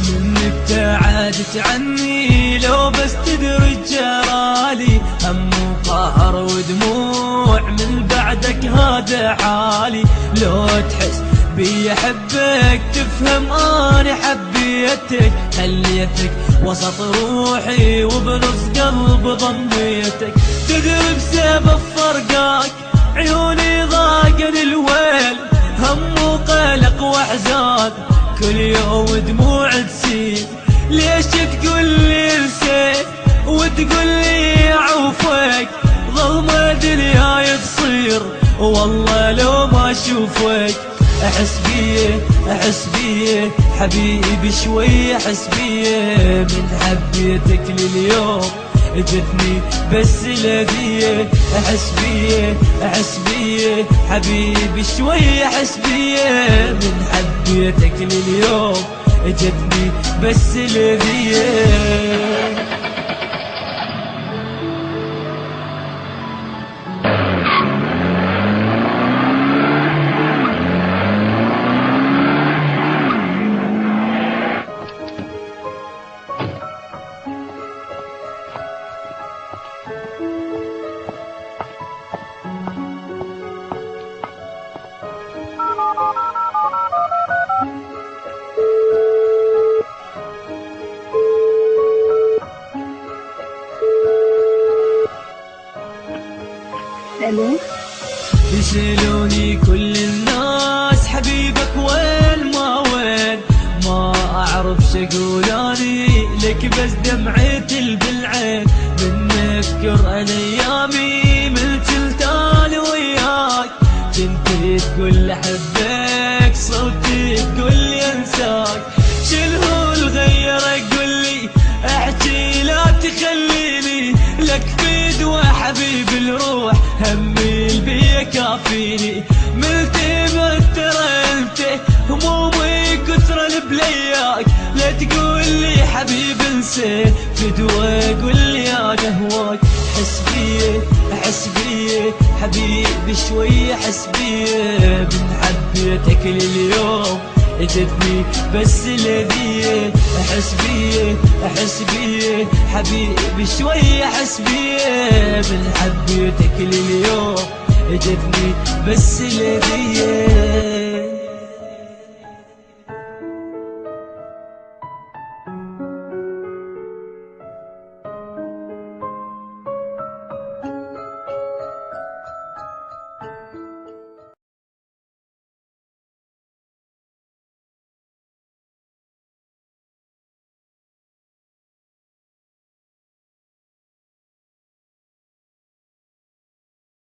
منك ابتعدت عني لو بس تدري جرالي، هم وقهر ودموع من بعدك هذا حالي. لو تحس بي احبك تفهم اني حبيتك، خليتك وسط روحي وبنص قلب ضميتك. تدري بسبب فرقاك عيوني ضاقن الويل، هم وقلق واحزان كل يوم دموع تسيل. ليش تقول لي نسيت وتقول لي اعوفك، ظلمة دنياي تصير والله لو ما اشوفك. احس بيه حبيبي شوي، احس بيه من حبيتك لليوم جتني بس لذيه. احس بيه حبيبي شوي، احس بيه من حبيتك لليوم جتني بس لذيه. الو، يسألوني كل الناس حبيبك وين ما وين، ما اعرف شقول اني لك بس دمعتي بالعين. من اذكر الايامي من تلتان وياك، كنت تقول احبك صوتي تقول لي انساك. شنو الغير اقول لي احكي لا تخليني، لك في دوا حبيب الروح همي البي كافيني. ملتمس ترى انت همومي كثر بلياك، لا تقول لي حبيب انسى في دوا قول لي انا هواك. احس بيه حبيبي شوي، احس بيه من حبيتك لليوم جتني بس لذيه. احس بيه حبيبي شوي، احس بيه من حبيتك لليوم جتني بس لذيه.